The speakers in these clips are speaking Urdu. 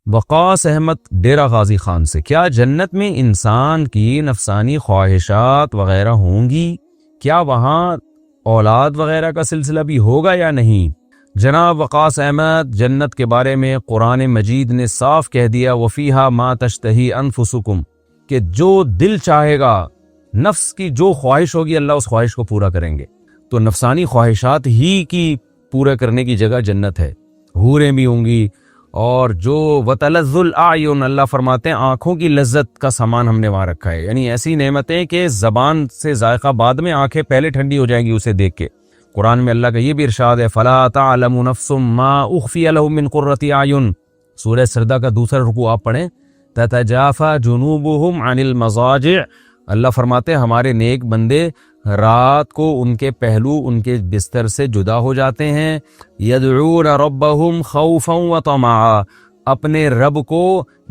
وقاص احمد ڈیرہ غازی خان سے، کیا جنت میں انسان کی نفسانی خواہشات وغیرہ ہوں گی؟ کیا وہاں اولاد وغیرہ کا سلسلہ بھی ہوگا یا نہیں؟ جناب وقاص احمد، جنت کے بارے میں قرآن مجید نے صاف کہہ دیا وَفِيهَا مَا تَشْتَهِي أَنفُسُكُمْ، کہ جو دل چاہے گا، نفس کی جو خواہش ہوگی اللہ اس خواہش کو پورا کریں گے۔ تو نفسانی خواہشات ہی کی پورا کرنے کی جگہ جنت ہے، حوریں بھی ہوں گی، اور جو وَتَلَذُّ الْأَعْيُنُ اللہ فرماتے ہیں آنکھوں کی لذت کا سامان ہم نے وہاں رکھا ہے، یعنی ایسی نعمتیں کہ زبان سے ذائقہ بعد میں، آنکھیں پہلے ٹھنڈی ہو جائیں گی اسے دیکھ کے۔ قرآن میں اللہ کا یہ بھی ارشاد ہے فَلَا تَعْلَمُ نَفْسٌ مَّا أُخْفِيَ لَهُم مِّن قُرَّةِ أَعْيُنٍ، سورہ سجدہ کا دوسرا رکوع آپ پڑھیں، تَتَجَافَى جُنُوبُهُمْ عَنِ الْمَضَاجِعِ، اللہ فرماتے ہیں ہمارے نیک بندے رات کو ان کے پہلو ان کے بستر سے جدا ہو جاتے ہیں، يَدْعُونَ رَبَّهُمْ خَوْفًا وَطَمَعًا، اپنے رب کو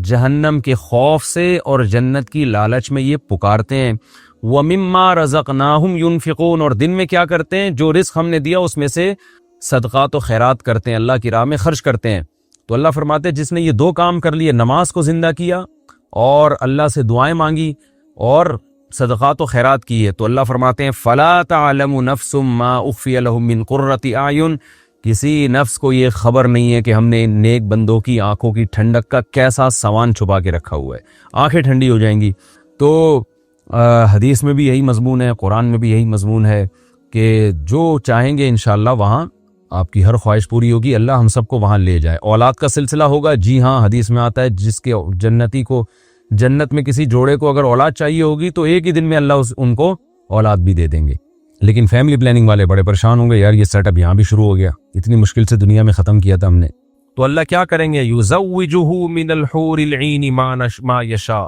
جہنم کے خوف سے اور جنت کی لالچ میں یہ پکارتے ہیں۔ وَمِمَّا رَزَقْنَاهُمْ يُنْفِقُونَ، اور دن میں کیا کرتے ہیں؟ جو رزق ہم نے دیا اس میں سے صدقات و خیرات کرتے ہیں، اللہ کی راہ میں خرچ کرتے ہیں۔ تو اللہ فرماتے ہیں جس نے یہ دو کام کر لیے، نماز کو زندہ کیا اور اللہ سے دعائیں مانگی اور صدقات و خیرات کی ہے، تو اللہ فرماتے ہیں فَلَا تَعْلَمُ نَفْسٌ مَّا أُخْفِيَ لَهُم مِّن قُرَّةِ أَعْيُنٍ، کسی نفس کو یہ خبر نہیں ہے کہ ہم نے ان نیک بندوں کی آنکھوں کی ٹھنڈک کا کیسا سامان چھپا کے رکھا ہوا ہے، آنکھیں ٹھنڈی ہو جائیں گی۔ تو حدیث میں بھی یہی مضمون ہے، قرآن میں بھی یہی مضمون ہے کہ جو چاہیں گے انشاءاللہ وہاں آپ کی ہر خواہش پوری ہوگی، اللہ ہم سب کو وہاں لے جائے۔ اولاد کا سلسلہ ہوگا، جی ہاں، حدیث میں آتا ہے جس کے جنتی کو جنت میں کسی جوڑے کو اگر اولاد چاہیے ہوگی تو ایک ہی دن میں اللہ ان کو اولاد بھی دے دیں گے۔ لیکن فیملی پلاننگ والے بڑے پریشان ہوں گے، یار یہ سیٹ اپ یہاں بھی شروع ہو گیا، اتنی مشکل سے دنیا میں ختم کیا تھا ہم نے۔ تو اللہ کیا کریں گے؟ یزوجہ من الحور العین ما یشاء،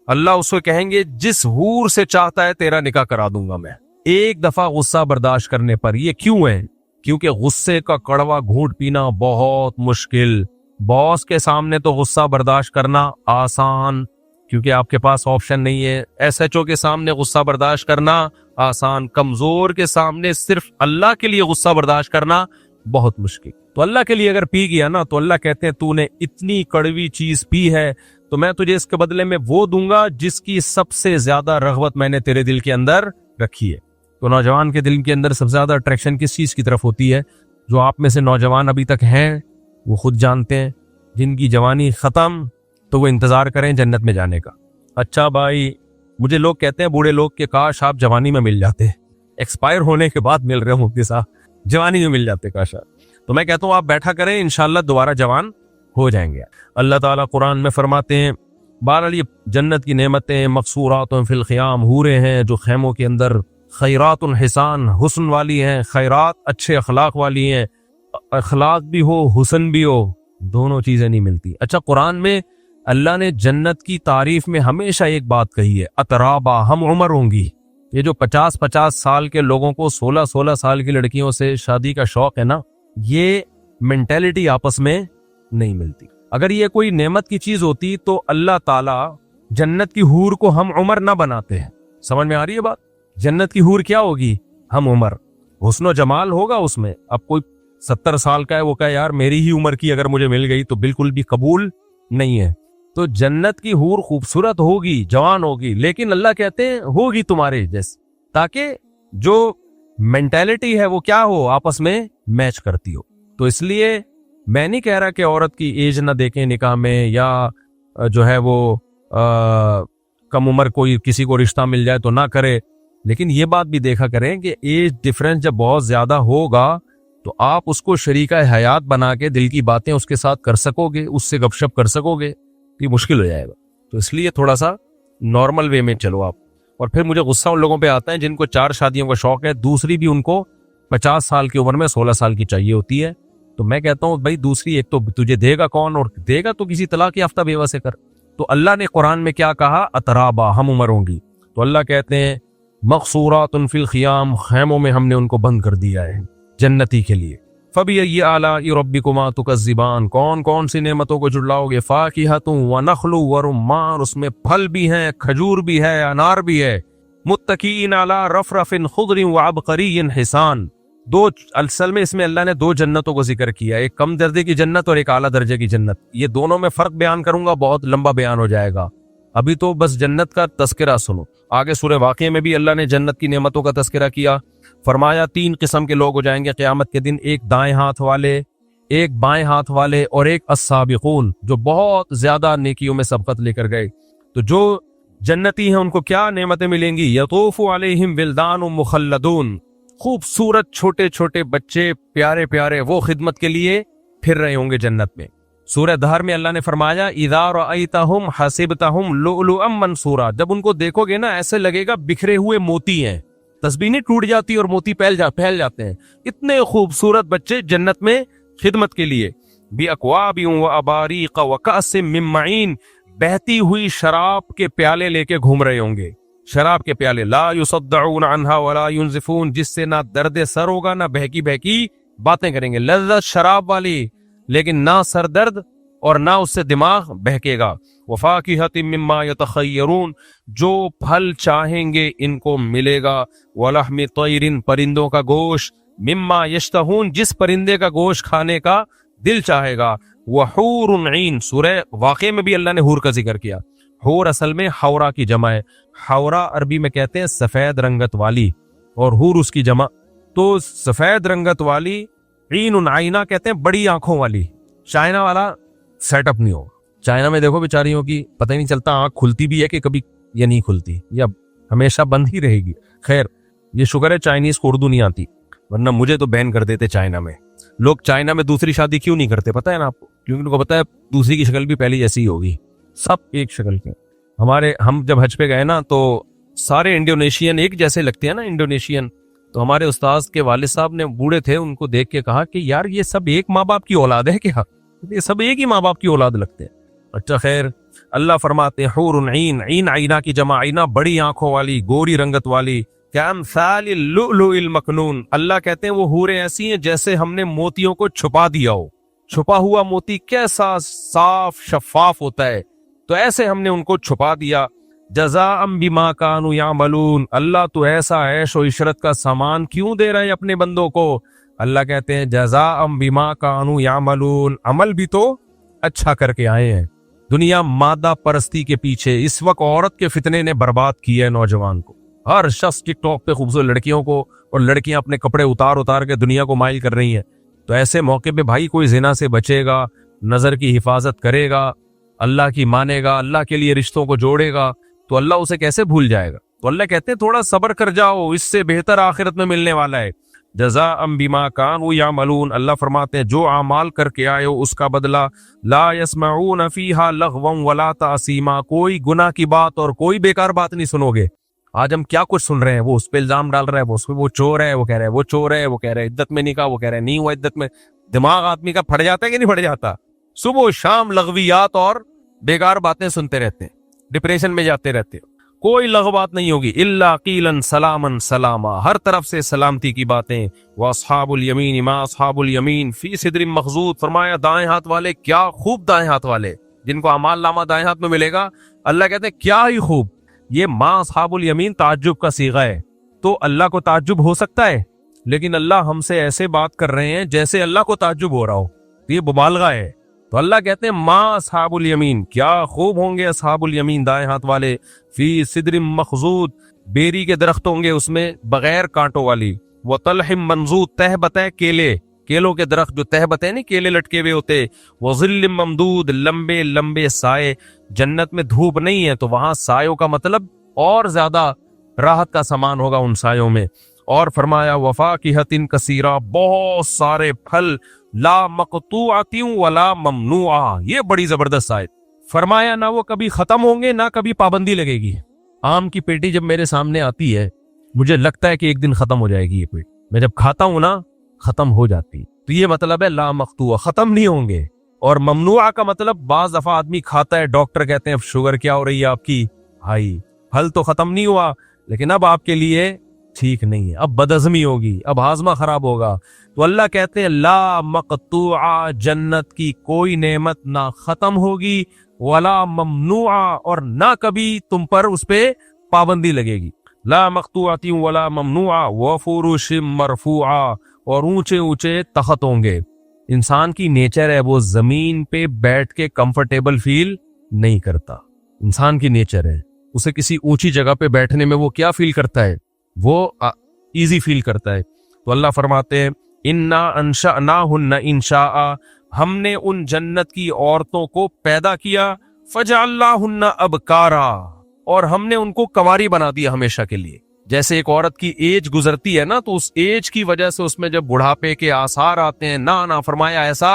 اللہ اس کو کہیں گے جس حور سے چاہتا ہے تیرا نکاح کرا دوں گا میں، ایک دفعہ غصہ برداشت کرنے پر۔ یہ کیوں ہے؟ کیونکہ غصے کا کڑوا گھونٹ پینا بہت مشکل، باس کے سامنے تو غصہ برداشت کرنا آسان کیونکہ آپ کے پاس آپشن نہیں ہے، ایس ایچ او کے سامنے غصہ برداشت کرنا آسان، کمزور کے سامنے صرف اللہ کے لیے غصہ برداشت کرنا بہت مشکل۔ تو اللہ کے لیے اگر پی گیا نا تو اللہ کہتے ہیں تو نے اتنی کڑوی چیز پی ہے تو میں تجھے اس کے بدلے میں وہ دوں گا جس کی سب سے زیادہ رغبت میں نے تیرے دل کے اندر رکھی ہے۔ تو نوجوان کے دل کے اندر سب سے زیادہ اٹریکشن کس چیز کی طرف ہوتی ہے؟ جو آپ میں سے نوجوان ابھی تک ہیں وہ خود جانتے ہیں، جن کی جوانی ختم تو وہ انتظار کریں جنت میں جانے کا۔ اچھا بھائی، مجھے لوگ کہتے ہیں بوڑھے لوگ کہ کاش آپ جوانی میں مل جاتے، ایکسپائر ہونے کے بعد مل رہے ہوں مفتی صاحب، جوانی میں مل جاتے کاش آپ۔ تو میں کہتا ہوں آپ بیٹھا کریں، انشاءاللہ دوبارہ جوان ہو جائیں گے۔ اللہ تعالیٰ قرآن میں فرماتے ہیں بہرحال یہ جنت کی نعمتیں مقصورات فی الخیام، حوریں ہیں جو خیموں کے اندر، خیرات حسان، حسن والی ہیں، خیرات اچھے اخلاق والی ہیں، اخلاق بھی ہو حسن بھی ہو، دونوں چیزیں نہیں ملتی۔ اچھا قرآن میں اللہ نے جنت کی تعریف میں ہمیشہ ایک بات کہی ہے، اترابا، ہم عمر ہوں گی۔ یہ جو 50 سال کے لوگوں کو 16 سال کی لڑکیوں سے شادی کا شوق ہے نا، یہ مینٹیلٹی آپس میں نہیں ملتی۔ اگر یہ کوئی نعمت کی چیز ہوتی تو اللہ تعالیٰ جنت کی حور کو ہم عمر نہ بناتے ہیں۔ سمجھ میں آ رہی ہے بات؟ جنت کی حور کیا ہوگی؟ ہم عمر، حسن و جمال ہوگا اس میں۔ اب کوئی 70 سال کا ہے وہ کہے یار میری ہی عمر کی اگر مجھے مل گئی تو بالکل بھی قبول نہیں ہے۔ تو جنت کی حور خوبصورت ہوگی، جوان ہوگی، لیکن اللہ کہتے ہیں ہوگی تمہارے جیسے، تاکہ جو مینٹیلٹی ہے وہ کیا ہو، آپس میں میچ کرتی ہو۔ تو اس لیے میں نہیں کہہ رہا کہ عورت کی ایج نہ دیکھیں نکاح میں، یا جو ہے وہ کم عمر کوئی کسی کو رشتہ مل جائے تو نہ کرے، لیکن یہ بات بھی دیکھا کریں کہ ایج ڈفرنس جب بہت زیادہ ہوگا تو آپ اس کو شریکہ حیات بنا کے دل کی باتیں اس کے ساتھ کر سکو گے، اس سے گپ شپ کر سکو گے، یہ مشکل ہو جائے گا۔ تو اس لیے تھوڑا سا نارمل وے میں چلو آپ۔ اور پھر مجھے غصہ ان لوگوں پہ آتا ہے جن کو 4 شادیوں کا شوق ہے، دوسری بھی ان کو 50 سال کی عمر میں 16 سال کی چاہیے ہوتی ہے۔ تو میں کہتا ہوں بھائی دوسری ایک تو تجھے دے گا کون، اور دے گا تو کسی طلاق یافتہ بیوہ سے کر۔ تو اللہ نے قرآن میں کیا کہا؟ اترابا، ہم عمر ہوں گی۔ تو اللہ کہتے ہیں مقصورات فی الخیام، خیموں میں ہم نے ان کو بند کر دیا ہے جنتی کے لیے۔ فَبِأَيِّ آلَاءِ رَبِّكُمَا تُكَذِّبَانِ، کون کون سی نعمتوں کو جھٹلاؤ گے؟ فَاكِهَةٌ وَنَخْلٌ وَرُمَّانٌ، اس میں پھل بھی ہیں، کھجور بھی ہے، انار بھی ہے۔ مُتَّكِئِينَ عَلَىٰ رَفْرَفٍ خُضْرٍ وَعَبْقَرِيٍّ حِسَانٍ، دو اصل میں اس میں اللہ نے دو جنتوں کو ذکر کیا، ایک کم درجے کی جنت اور ایک اعلیٰ درجے کی جنت. یہ دونوں میں فرق بیان کروں گا، بہت لمبا بیان ہو جائے گا. ابھی تو بس جنت کا تذکرہ سنو. آگے سورہ واقعہ میں بھی اللہ نے جنت کی نعمتوں کا تذکرہ کیا. فرمایا 3 قسم کے لوگ ہو جائیں گے قیامت کے دن، ایک دائیں ہاتھ والے، ایک بائیں ہاتھ والے، اور ایک السابقون جو بہت زیادہ نیکیوں میں سبقت لے کر گئے. تو جو جنتی ہیں ان کو کیا نعمتیں ملیں گی؟ یطوف علیہم ولدان مخلدون، خوبصورت چھوٹے چھوٹے بچے پیارے پیارے، وہ خدمت کے لیے پھر رہے ہوں گے جنت میں. سورہ دہر میں اللہ نے فرمایا اذا رأیتہم حسبتہم لؤلؤا منثورا، جب ان کو دیکھو گے نا ایسے لگے گا بکھرے ہوئے موتی ہیں. تسبیح نہیں ٹوٹ جاتی اور موتی پھیل جاتے ہیں. اتنے خوبصورت بچے جنت میں خدمت کے لیے. بِأَكْوَابٍ وَأَبَارِيقَ وَكَأْسٍ مِّن مَّعِينٍ، بہتی ہوئی شراب کے پیالے لے کے گھوم رہے ہوں گے. شراب کے پیالے لا يصدعون عنها ولا ينزفون، جس سے نہ درد سر ہوگا نہ بہکی بہکی باتیں کریں گے. لذت شراب والی، لیکن نہ سر درد اور نہ اس سے دماغ بہکے گا. وفاکہۃ مما یتخیرون، جو پھل چاہیں گے ان کو ملے گا. ولحم طیر، پرندوں کا گوشت. مما یشتہون، جس پرندے کا گوشت کھانے کا دل چاہے گا. وحور عین، سورہ واقعہ میں بھی اللہ نے حور کا ذکر کیا. حور اصل میں حورا کی جمع ہے. حورا عربی میں کہتے ہیں سفید رنگت والی، اور حور اس کی جمع. تو سفید رنگت والی، عین عینہ کہتے ہیں بڑی آنکھوں والی. چائنا والا سیٹ اپ نہیں ہوگا. چائنا میں دیکھو بیچاریوں کی پتہ ہی نہیں چلتا آنکھ کھلتی بھی ہے کہ کبھی یہ نہیں کھلتی، یا ہمیشہ بند ہی رہے گی. خیر یہ شکر ہے چائنیز کو اردو نہیں آتی، ورنہ مجھے تو بین کر دیتے چائنا میں. لوگ چائنا میں دوسری شادی کیوں نہیں کرتے پتہ ہے نا آپ کو؟ کیونکہ ان کو پتہ ہے دوسری کی شکل بھی پہلی جیسی ہی ہوگی، سب ایک شکل کے. ہم جب حج پہ گئے نا تو سارے انڈونیشین ایک جیسے لگتے ہیں نا انڈونیشین. تو ہمارے استاذ کے والد صاحب نے، بوڑھے تھے، ان کو دیکھ کے کہا کہ یار یہ سب ایک ماں باپ کی اولاد ہے کیا؟ یہ سب ایک ہی ماں باپ کی اولاد لگتے ہیں. اچھا خیر، اللہ فرماتے ہیں حور عین، عین عینہ کی جمع، عینہ بڑی آنکھوں والی، گوری رنگت والی. کامثال اللؤلؤ المکنون، اللہ کہتے ہیں وہ حوریں ایسی ہیں جیسے ہم نے موتیوں کو چھپا دیا ہو. چھپا ہوا موتی کیسا صاف شفاف ہوتا ہے، تو ایسے ہم نے ان کو چھپا دیا. جزاء بما کانوا یعملون، اللہ تو ایسا عیش و عشرت کا سامان کیوں دے رہا ہے اپنے بندوں کو؟ اللہ کہتے ہیں جزاء بما کانوا یعملون، عمل بھی تو اچھا کر کے آئے ہیں. دنیا مادہ پرستی کے پیچھے، اس وقت عورت کے فتنے نے برباد کیا ہے نوجوان کو. ہر شخص ٹک ٹاک پہ خوبصورت لڑکیوں کو، اور لڑکیاں اپنے کپڑے اتار کے دنیا کو مائل کر رہی ہیں. تو ایسے موقع پہ بھائی کوئی زنا سے بچے گا، نظر کی حفاظت کرے گا، اللہ کی مانے گا، اللہ کے لیے رشتوں کو جوڑے گا، تو اللہ اسے کیسے بھول جائے گا؟ تو اللہ کہتے ہیں تھوڑا صبر کر جاؤ، اس سے بہتر آخرت میں ملنے والا ہے. جزاء بما کانوا یعملون، اللہ فرماتے ہیں جو اعمال کر کے آئے ہو اس کا بدلہ. لا یسمعون فیہا لغوا ولا تأثیما، کوئی گناہ کی بات اور کوئی بیکار بات نہیں سنو گے. آج ہم کیا کچھ سن رہے ہیں، وہ اس پہ الزام ڈال رہا ہے، وہ اس پہ وہ چور ہے، وہ کہہ رہے ہیں وہ چور ہے، وہ کہہ رہے ہیں عدت میں نہیں کہا، وہ کہہ رہے ہیں نہیں ہوا عدت میں. دماغ آدمی کا پھٹ جاتا ہے کہ نہیں پھٹ جاتا؟ صبح و شام لغویات اور بیکار باتیں سنتے رہتے ہیں، ڈپریشن میں جاتے رہتے ہیں. کوئی لغو بات نہیں ہوگی. الا قیلا سلاما سلاما، ہر طرف سے سلامتی کی باتیں. واصحاب الیمین ما اصحاب الیمین فی صدر مخضود، فرمایا دائیں ہاتھ والے کیا خوب، دائیں ہاتھ والے جن کو اعمال نامہ دائیں ہاتھ میں ملے گا. اللہ کہتے ہیں کیا ہی خوب. یہ ما اصحاب الیمین تعجب کا صیغہ ہے، تو اللہ کو تعجب ہو سکتا ہے، لیکن اللہ ہم سے ایسے بات کر رہے ہیں جیسے اللہ کو تعجب ہو رہا ہو، تو یہ مبالغہ ہے. تو اللہ کہتے ہیں ما اصحاب الیمین، کیا خوب ہوں گے اصحاب الیمین دائیں ہاتھ والے. فی صدر مخضود، بیری کے درخت ہوں گے اس میں بغیر کانٹوں والی. وطلح منضود، تہ بتہ کیلے، کیلوں کے درخت جو تہ بتہ نہیں کیلے لٹکے ہوئے ہوتے. وظل ممدود، لمبے لمبے سائے. جنت میں دھوپ نہیں ہے تو وہاں سایوں کا مطلب اور زیادہ راحت کا سامان ہوگا ان سایوں میں. اور فرمایا وفاکہۃ کثیرہ، بہت سارے پھل. لا مقطوعۃ ولا ممنوعہ، یہ بڑی زبردست آیت. فرمایا نہ وہ کبھی ختم ہوں گے نہ کبھی پابندی لگے گی. آم کی پیٹی جب میرے سامنے آتی ہے مجھے لگتا ہے کہ ایک دن ختم ہو جائے گی یہ پیٹ، میں جب کھاتا ہوں نا ختم ہو جاتی. تو یہ مطلب ہے لا مقطوع، ختم نہیں ہوں گے. اور ممنوعہ کا مطلب بعض دفعہ آدمی کھاتا ہے، ڈاکٹر کہتے ہیں اب شوگر کیا ہو رہی ہے آپ کی، بھائی پھل تو ختم نہیں ہوا لیکن اب آپ کے لیے ٹھیک نہیں ہے، اب بدہضمی ہوگی، اب ہاضمہ خراب ہوگا. تو اللہ کہتے ہیں لا مقطوعہ، جنت کی کوئی نعمت نہ ختم ہوگی، ولا ممنوعہ، اور نہ کبھی تم پر اس پہ پابندی لگے گی. لا مقطوعۃ ولا ممنوعہ. وفروش مرفوعہ، اور اونچے اونچے تخت ہوں گے. انسان کی نیچر ہے وہ زمین پہ بیٹھ کے کمفرٹیبل فیل نہیں کرتا. انسان کی نیچر ہے اسے کسی اونچی جگہ پہ بیٹھنے میں وہ کیا فیل کرتا ہے, وہ ایزی فیل کرتا ہے. تو اللہ فرماتے ہیں انا انشأناہن انشاء, ہم نے ان جنت کی عورتوں کو پیدا کیا, فجعلناہن ابکارا, اور ہم نے ان کو کنواری بنا دیا ہمیشہ کے لیے. جیسے ایک عورت کی ایج گزرتی ہے نا, تو اس ایج کی وجہ سے اس میں جب بڑھاپے کے آثار آتے ہیں, نہ فرمایا ایسا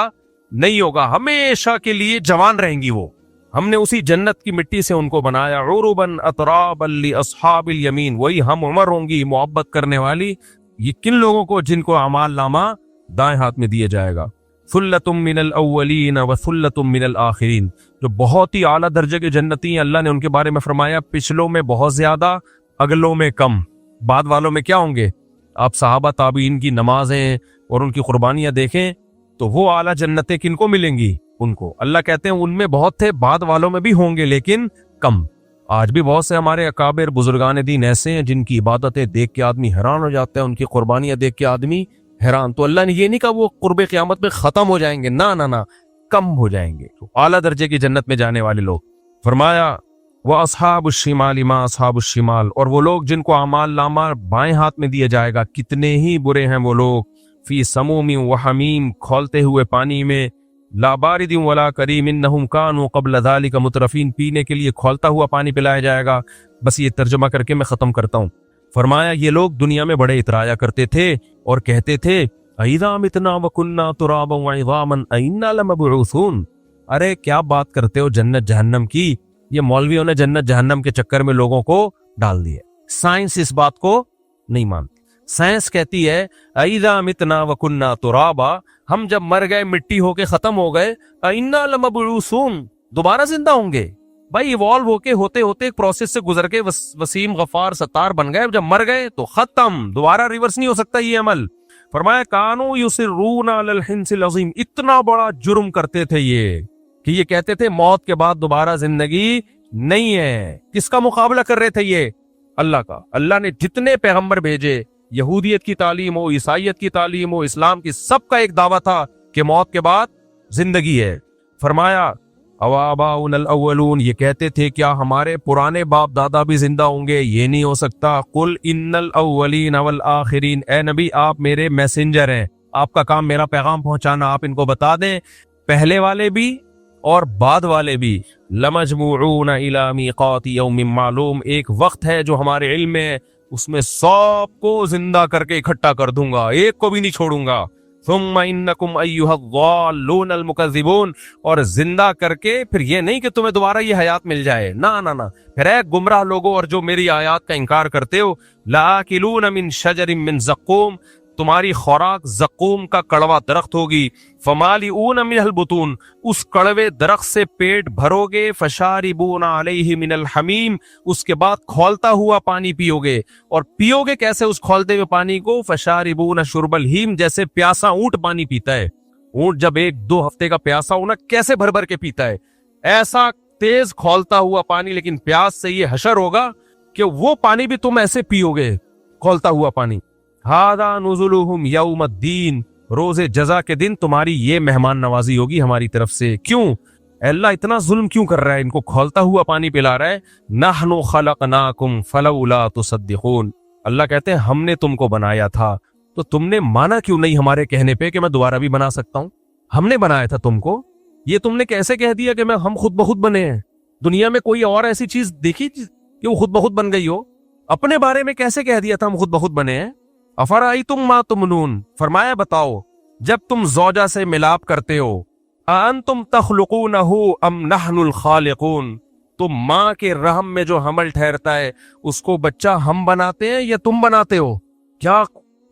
نہیں ہوگا, ہمیشہ کے لیے جوان رہیں گی وہ. ہم نے اسی جنت کی مٹی سے ان کو بنایا, عرباً اترابا لاصحاب الیمین, وہی ہم عمر ہوں گی محبت کرنے والی. یہ کن لوگوں کو, جن کو اعمال نامہ دائیں ہاتھ میں دیا جائے گا. ثلۃ من الاولین وثلۃ من الاخرین, جو بہت ہی اعلیٰ درجے کے جنتی ہیں, اللہ نے ان کے بارے میں فرمایا پچھلوں میں بہت زیادہ, اگلوں میں کم. بعد والوں میں کیا ہوں گے؟ آپ صحابہ تابعین کی نمازیں اور ان کی قربانیاں دیکھیں تو وہ اعلیٰ جنتیں کن کو ملیں گی؟ ان کو. اللہ کہتے ہیں ان میں بہت تھے, بعد والوں میں بھی ہوں گے لیکن کم. آج بھی بہت سے ہمارے اکابر بزرگان دین ایسے ہیں جن کی عبادتیں دیکھ کے آدمی حیران ہو جاتا ہے, ان کی قربانیاں دیکھ کے آدمی حیران. تو اللہ نے یہ نہیں کہا وہ قرب قیامت میں ختم ہو جائیں گے, نہ کم ہو جائیں گے. تو اعلیٰ درجے کی جنت میں جانے والے لوگ. فرمایا وَأَصْحَابُ الشِّمَالِ مَا أَصْحَابُ الشِّمَالِ, اور وہ لوگ جن کو اعمال نامہ بائیں ہاتھ میں دیا جائے گا, کتنے ہی برے ہیں وہ لوگ. فی سموم وحمیم, کھولتے ہوئے پانی میں, لا بارد ولا کریم انہم کانوا قبل ذلک مترفین, پینے کے لیے کھولتا ہوا پانی پلایا جائے گا. بس یہ ترجمہ کر کے میں ختم کرتا ہوں. فرمایا یہ لوگ دنیا میں بڑے اترایا کرتے تھے اور کہتے تھے اذا متنا وکنا ترابا وعظاما ائنا لمبعوثون. ارے کیا بات کرتے ہو جنت جہنم کی, یہ مولویوں نے جنت جہنم کے چکر میں لوگوں کو ڈال دیا. سائنس اس بات کو نہیں مانتی. سائنس کہتی ہے اذا متنا وکنا ترابا, ہم جب مر گئے مٹی ہو کے ختم ہو گئے, ائنا لمبعوثون, دوبارہ زندہ ہوں گے. بھائی ایوالو ہو کے ہوتے ہوتے ایک پروسیس سے گزر کے وسیم غفار ستار بن گئے, جب مر گئے تو ختم, دوبارہ ریورس نہیں ہو سکتا یہ عمل. فرمایا کانوا یصرون علی الحنث العظیم, اتنا بڑا جرم کرتے تھے یہ کہ یہ کہتے تھے موت کے بعد دوبارہ زندگی نہیں ہے. کس کا مقابلہ کر رہے تھے یہ؟ اللہ کا. اللہ نے جتنے پیغمبر بھیجے, یہودیت کی تعلیم ہو, عیسائیت کی تعلیم ہو, اسلام کی, سب کا ایک دعویٰ تھا کہ موت کے بعد زندگی ہے. فرمایا اواباؤنا الاولون, یہ کہتے تھے کیا ہمارے پرانے باپ دادا بھی زندہ ہوں گے؟ یہ نہیں ہو سکتا. قل ان الاولین والآخرین, اے نبی آپ میرے میسنجر ہیں, آپ کا کام میرا پیغام پہنچانا, آپ ان کو بتا دیں پہلے والے بھی اور بعد والے بھی. لمجموعون الی میقات یوم معلوم, ایک وقت ہے جو ہمارے علم میں, اس میں سب کو زندہ کر کے اکٹھا کر دوں گا, ایک کو بھی نہیں چھوڑوں گا. ثم انکم ایھا الضالون المکذبون, اور زندہ کر کے پھر یہ نہیں کہ تمہیں دوبارہ یہ حیات مل جائے, نہ پھر اے گمراہ لوگو اور جو میری آیات کا انکار کرتے ہو, لآکلون من شجر من زقوم, تمہاری خوراک زقوم کا کڑوا درخت ہوگی. فمالئون منہ البطون, اس کڑوے درخت سے پیٹ بھرو گے. فشاربون علیہ من الحمیم, اس کے بعد کھولتا ہوا پانی پیو گے. اور پیو گے کیسے اس کھولتے ہوئے پانی کو؟ فشاربون شرب الہیم, جیسے پیاسا اونٹ پانی پیتا ہے. اونٹ جب 1-2 ہفتے کا پیاسا ہونا کیسے بھر بھر کے پیتا ہے, ایسا تیز کھولتا ہوا پانی. لیکن پیاس سے یہ حشر ہوگا کہ وہ پانی بھی تم ایسے پیو گے, کھولتا ہوا پانی. ھذا نزلہم یوم الدین, روز جزا کے دن تمہاری یہ مہمان نوازی ہوگی ہماری طرف سے. کیوں اے اللہ اتنا ظلم کیوں کر رہا ہے, ان کو کھولتا ہوا پانی پلا رہا ہے. نحن خلقناکم فلولا تصدقون, اللہ کہتے ہیں ہم نے تم کو بنایا تھا تو تم نے مانا کیوں نہیں ہمارے کہنے پہ کہ میں دوبارہ بھی بنا سکتا ہوں. ہم نے بنایا تھا تم کو, یہ تم نے کیسے کہہ دیا کہ ہم خود بخود بنے ہیں؟ دنیا میں کوئی اور ایسی چیز دیکھی کہ وہ خود بخود بن گئی ہو؟ اپنے بارے میں کیسے کہہ دیا تھا ہم خود بخود بنے ہیں؟ افرأیتم ما تمنون, فرمایا بتاؤ جب تم زوجہ سے ملاپ کرتے ہو, انتم تخلقونہ ام نحن الخالقون, تم ماں کے رحم میں جو حمل ٹھہرتا ہے اس کو بچہ ہم بناتے ہیں یا تم بناتے ہو؟ کیا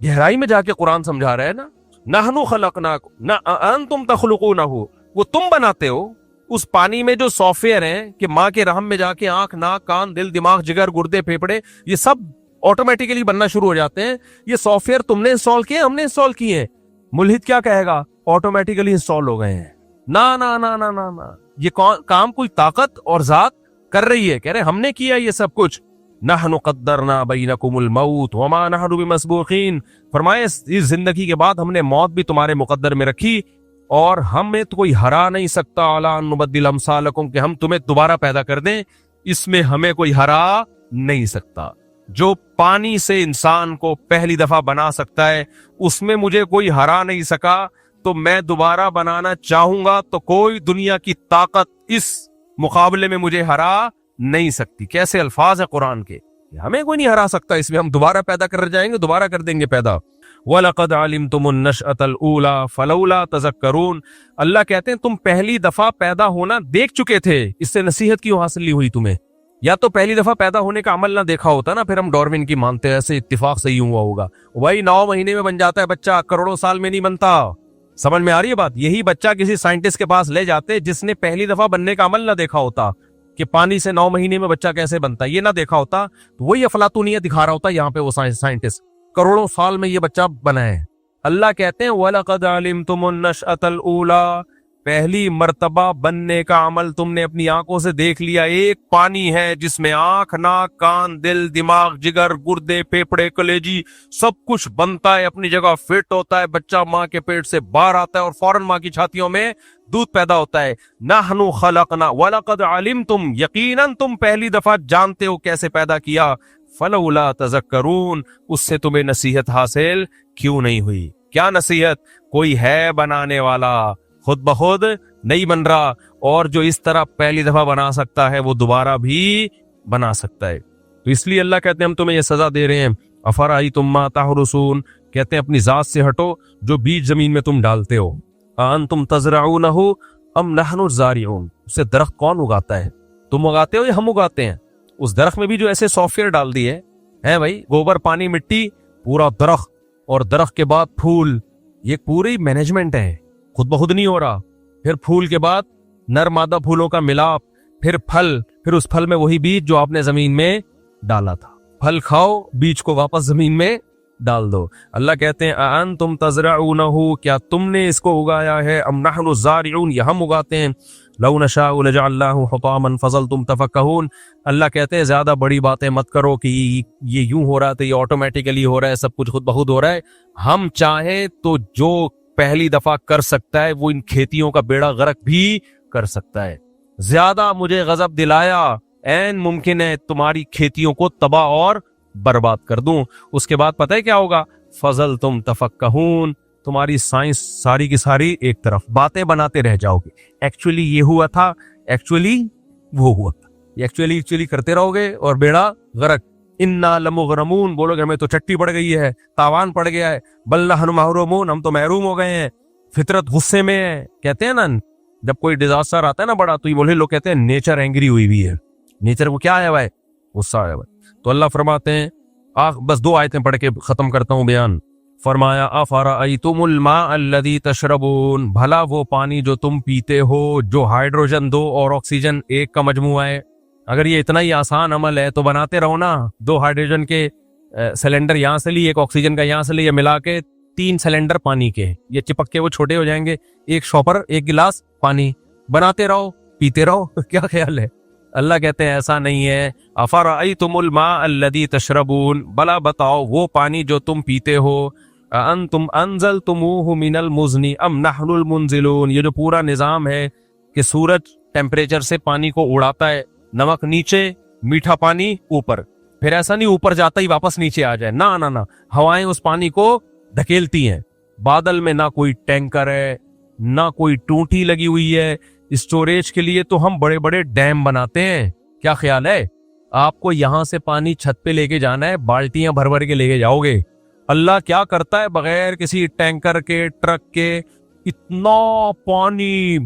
گہرائی میں جا کے قرآن سمجھا رہا ہے نا. نحن خلقناکم, انتم تخلقونہ, وہ تم بناتے ہو. اس پانی میں جو سافٹ ویئر ہیں کہ ماں کے رحم میں جا کے آنکھ, ناک, کان, دل, دماغ, جگر, گردے, پھیپھڑے, یہ سب آٹومیٹیکلی بننا شروع ہو جاتے ہیں. یہ سافٹ ویئر تم نے انسٹال کیے, ہم نے انسٹال کیے ہیں. ملحد کیا کہے گا؟ آٹومیٹیکلی انسٹال ہو گئے ہیں. نہ یہ کام کوئی طاقت اور ذات کر رہی ہے. کہہ رہے ہم نے کیا یہ سب کچھ. نحن قدرنا بینکم الموت وما نحن بمسبوقین، فرمایا اس زندگی کے بعد ہم نے موت بھی تمہارے مقدر میں رکھی اور ہمیں تو کوئی ہرا نہیں سکتا، الا ان نبدل امثالکم، کہ ہم تمہیں دوبارہ پیدا کر دیں، اس میں ہمیں کوئی ہرا نہیں سکتا۔ جو پانی سے انسان کو پہلی دفعہ بنا سکتا ہے اس میں مجھے کوئی ہرا نہیں سکا، تو میں دوبارہ بنانا چاہوں گا تو کوئی دنیا کی طاقت اس مقابلے میں مجھے ہرا نہیں سکتی۔ کیسے الفاظ ہیں قرآن کے، ہمیں کوئی نہیں ہرا سکتا، اس میں ہم دوبارہ پیدا کر جائیں گے، دوبارہ کر دیں گے پیدا۔ وَلَقَدْ عَلِمْتُمُ النَّشْأَةَ الْأُولَى فَلَوْلَا تَذَكَّرُونَ، اللہ کہتے ہیں تم پہلی دفعہ پیدا ہونا دیکھ چکے تھے، اس سے نصیحت کیوں حاصل نہیں ہوئی تمہیں؟ یا تو پہلی دفعہ پیدا ہونے کا عمل نہ دیکھا ہوتا نا، پھر ہم ڈارون کی مانتے ہیں، ایسے اتفاق سے ہی ہوا ہوگا، وہی 9 مہینے میں بن جاتا ہے بچہ، کروڑوں سال میں نہیں بنتا۔ سمجھ میں آ رہی ہے بات؟ یہی بچہ کسی سائنٹسٹ کے پاس لے جاتے جس نے پہلی دفعہ بننے کا عمل نہ دیکھا ہوتا کہ پانی سے 9 مہینے میں بچہ کیسے بنتا ہے، یہ نہ دیکھا ہوتا تو وہی افلاطونیت دکھا رہا ہوتا یہاں پہ وہ سائنٹسٹ، کروڑوں سال میں یہ بچہ بنا ہے۔ اللہ کہتے ہیں وَلَقَدْ عَلِمْتُمُ النَّشْأَةَ الْأُولَى، پہلی مرتبہ بننے کا عمل تم نے اپنی آنکھوں سے دیکھ لیا۔ ایک پانی ہے جس میں آنکھ، ناک، کان، دل، دماغ، جگر، گردے، پھیپھڑے، کلیجی سب کچھ بنتا ہے، اپنی جگہ فٹ ہوتا ہے، بچہ ماں کے پیٹ سے باہر آتا ہے اور فوراً ماں کی چھاتیوں میں دودھ پیدا ہوتا ہے۔ نحن خلقنا وَلَقَدْ عَلِمْتُمْ، یقیناً تم پہلی دفعہ جانتے ہو کیسے پیدا کیا، فَلَوْلَا تَذَكَّرُونَ، اس سے تمہیں نصیحت حاصل کیوں نہیں ہوئی؟ کیا نصیحت؟ کوئی ہے بنانے والا، خود بخود نہیں بن رہا، اور جو اس طرح پہلی دفعہ بنا سکتا ہے وہ دوبارہ بھی بنا سکتا ہے۔ تو اس لیے اللہ کہتے ہیں ہم تمہیں یہ سزا دے رہے ہیں۔ افرأیتم ما تحرثون، کہتے ہیں اپنی ذات سے ہٹو، جو بیج زمین میں تم ڈالتے ہو۔ انتم تزرعونہ ام نحن الزارعون، اسے درخت کون اگاتا ہے؟ تم اگاتے ہو یا ہم اگاتے ہیں؟ اس درخت میں بھی جو ایسے سافٹ ویئر ڈال دیے ہیں بھائی، گوبر، پانی، مٹی، پورا درخت، اور درخت کے بعد پھول، یہ پوری مینجمنٹ ہے، خود بخود نہیں ہو رہا۔ پھر پھول کے بعد نر مادہ پھولوں کا ملاپ، پھر پھل، پھر اس پھل میں وہی بیج جو آپ نے زمین میں ڈالا تھا، پھل کھاؤ، بیج کو واپس زمین میں ڈال دو۔ اللہ کہتے ہیں اانتم تزرعونہ، کیا تم نے اس کو اگایا ہے، ام نحن الزارعون، یا ہم اگاتے ہیں؟ لو نشاء لجعلناہ حطاما فظلتم تفکہون، اللہ کہتے ہیں زیادہ بڑی باتیں مت کرو کہ یہ یوں ہو رہا ہے تو یہ آٹومیٹیکلی ہو رہا ہے، سب کچھ خود بخود ہو رہا ہے۔ ہم چاہیں تو جو پہلی دفعہ کر سکتا ہے وہ ان کھیتیوں کا بیڑا غرق بھی کر سکتا ہے۔ زیادہ مجھے غضب دلایا، عین ممکن ہے تمہاری کھیتیوں کو تباہ اور برباد کر دوں۔ اس کے بعد پتہ ہے کیا ہوگا؟ فضلتم تفکہون، تمہاری سائنس ساری کی ساری ایک طرف، باتیں بناتے رہ جاؤ گے، ایکچولی یہ ہوا تھا، ایکچولی وہ ہوا تھا، ایکچولی کرتے رہو گے اور بیڑا غرق۔ انا لمغرمون، بولو گے ہمیں تو چٹی پڑ گئی ہے، تاوان پڑ گیا ہے، بل نحن محرومون، ہم تو محروم ہو گئے ہیں، فطرت غصے میں ہے۔ کہتے ہیں نا جب کوئی ڈیزاسٹر آتا ہے نا بڑا، تو یہ بولے لوگ کہتے ہیں نیچر اینگری ہوئی ہوئی ہے، نیچر کو کیا ہے بھائی؟ غصہ ہے بھائی۔ تو اللہ فرماتے ہیں، بس 2 آیتیں پڑھ کے ختم کرتا ہوں بیان۔ فرمایا افرأیتم الماء الذی تشربون، بھلا وہ پانی جو تم پیتے ہو، جو ہائیڈروجن 2 اور آکسیجن 1 کا مجموعہ ہے، اگر یہ اتنا ہی آسان عمل ہے تو بناتے رہو نا، 2 ہائیڈروجن کے سلنڈر یہاں سے لی، 1 آکسیجن کا یہاں سے لی، ملا کے 3 سلنڈر پانی کے، یہ چپک کے وہ چھوٹے ہو جائیں گے، 1 شاپر 1 گلاس پانی، بناتے رہو پیتے رہو۔ کیا خیال ہے؟ اللہ کہتے ہیں ایسا نہیں ہے۔ افرأیتم الماء الذی تشربون، بلا بتاؤ وہ پانی جو تم پیتے ہو، انتم انزلتموہ من المزن ام نحن المنزلون، یہ جو پورا نظام ہے کہ سورج ٹیمپریچر سے پانی کو اڑاتا ہے، نمک نیچے، میٹھا پانی اوپر، پھر ایسا نہیں اوپر جاتا ہی واپس نیچے آ جائے، نہ ہوائیں اس پانی کو دھکیلتی ہیں۔ بادل میں نہ کوئی ٹینکر ہے، نہ کوئی ٹونٹی لگی ہوئی ہے، اسٹوریج کے لیے تو ہم بڑے بڑے ڈیم بناتے ہیں۔ کیا خیال ہے؟ آپ کو یہاں سے پانی چھت پہ لے کے جانا ہے، بالٹیاں بھر بھر کے لے کے جاؤ گے۔ اللہ کیا کرتا ہے؟ بغیر کسی ٹینکر کے، ٹرک کے، اتنا پانی،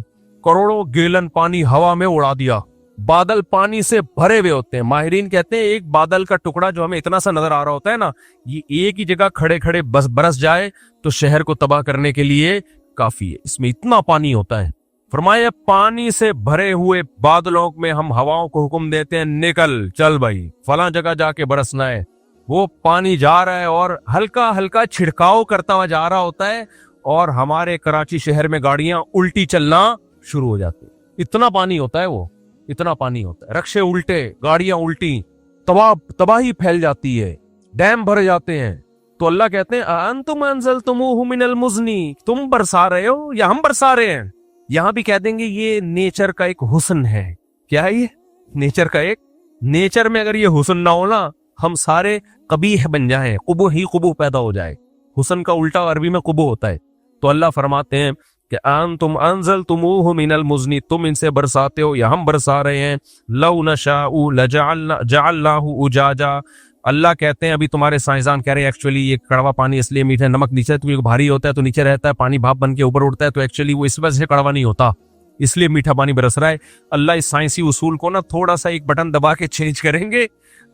کروڑوں گیلن پانی ہوا میں اڑا دیا۔ بادل پانی سے بھرے ہوئے ہوتے ہیں، ماہرین کہتے ہیں ایک بادل کا ٹکڑا جو ہمیں اتنا سا نظر آ رہا ہوتا ہے نا، یہ ایک ہی جگہ کھڑے کھڑے بس برس جائے تو شہر کو تباہ کرنے کے لیے کافی ہے، اس میں اتنا پانی ہوتا ہے۔ فرمایا پانی سے بھرے ہوئے بادلوں میں ہم ہواؤں کو حکم دیتے ہیں نکل چل بھائی فلاں جگہ جا کے برسنا ہے، وہ پانی جا رہا ہے اور ہلکا ہلکا چھڑکاؤ کرتا ہوا جا رہا ہوتا ہے، اور ہمارے کراچی شہر میں گاڑیاں الٹی چلنا شروع ہو جاتی، اتنا پانی ہوتا ہے، وہ اتنا پانی ہوتا ہے، رکشے الٹے، گاڑیاں الٹی، تباہی پھیل جاتی ہے، ڈیم بھر جاتے ہیں. تو اللہ کہتے ہیں انتم انزلتموہ من المزنی، تم برسا رہے ہو یا ہم برسا رہے ہیں. یہاں بھی کہہ دیں گے یہ نیچر کا ایک حسن ہے. کیا ہے یہ؟ نیچر کا ایک، نیچر میں اگر یہ حسن نہ ہونا ہم سارے قبیح بن جائیں، قبح ہی قبح پیدا ہو جائے. حسن کا الٹا عربی میں قبح ہوتا ہے. تو اللہ فرماتے ہیں کہ انتم انزلتموہ من المزنی، تم ان سے برساتے ہو یا ہم برسا رہے ہیں. لو نشاء جعلناہ اجاجا، اللہ کہتے ہیں، ابھی تمہارے سائنسدان کہہ رہے ہیں ایکچولی یہ کڑوا پانی اس لیے میٹھا، نمک نیچے کیونکہ بھاری ہوتا ہے تو نیچے رہتا ہے، پانی بھاپ بن کے اوپر اڑتا ہے، تو ایکچولی وہ اس وجہ سے کڑوا نہیں ہوتا، اس لیے میٹھا پانی برس رہا ہے. اللہ اس سائنسی اصول کو نا تھوڑا سا ایک بٹن دبا کے چینج کریں گے.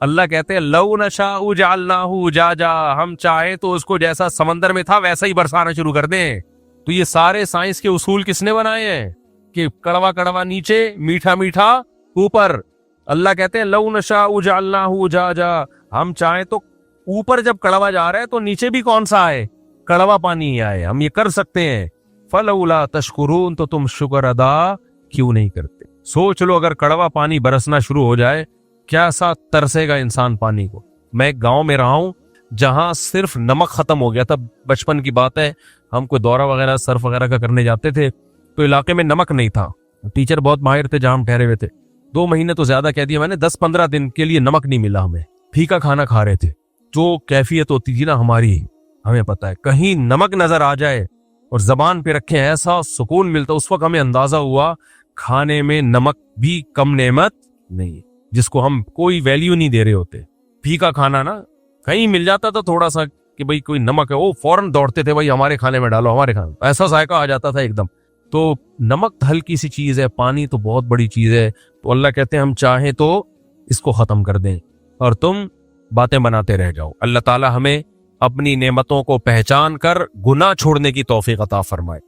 اللہ کہتے ہیں لو نشاء جعلناہ اجاجا، ہم چاہیں تو اس کو جیسا سمندر میں تھا ویسا ہی برسانا شروع کر دیں. تو یہ سارے سائنس کے اصول کس نے بنائے ہیں کہ کڑوا کڑوا نیچے، میٹھا میٹھا اوپر. اللہ کہتے ہیں لو نشاء جعلناہ اجاجا، ہم چاہیں تو اوپر جب کڑوا جا رہا ہے تو نیچے بھی کون سا آئے؟ کڑوا پانی ہی آئے. ہم یہ کر سکتے ہیں. فلولا تشکرون، تو تم شکر ادا کیوں نہیں کرتے؟ سوچ لو اگر کڑوا پانی برسنا شروع ہو جائے کیسا ترسے گا انسان پانی کو. میں ایک گاؤں میں رہا ہوں جہاں صرف نمک ختم ہو گیا تھا. بچپن کی بات ہے، ہم کوئی دورہ وغیرہ سرف وغیرہ کا کرنے جاتے تھے تو علاقے میں نمک نہیں تھا. ٹیچر بہت ماہر تھے جہاں ہم ٹھہرے ہوئے تھے. 2 مہینے تو زیادہ کہہ دیا میں نے، 10-15 دن کے لیے نمک نہیں ملا. ہمیں پھیکا کھانا کھا رہے تھے. جو کیفیت ہوتی تھی نا ہماری، ہمیں پتا ہے کہیں نمک نظر آ جائے اور زبان پہ رکھیں ایسا سکون ملتا. اس وقت ہمیں اندازہ ہوا کھانے میں نمک بھی کم نعمت نہیں، جس کو ہم کوئی ویلیو نہیں دے رہے ہوتے. پھیکا کھانا نا کہیں مل جاتا تھا تھوڑا سا کہ بھئی کوئی نمک ہے، وہ فوراً دوڑتے تھے بھئی ہمارے کھانے میں ڈالو، ہمارے کھانے، ایسا ذائقہ آ جاتا تھا ایک دم. تو نمک ہلکی سی چیز ہے، پانی تو بہت بڑی چیز ہے. تو اللہ کہتے ہیں ہم چاہیں تو اس کو ختم کر دیں اور تم باتیں بناتے رہ جاؤ. اللہ تعالی ہمیں اپنی نعمتوں کو پہچان کر گناہ چھوڑنے کی توفیق عطا فرمائے.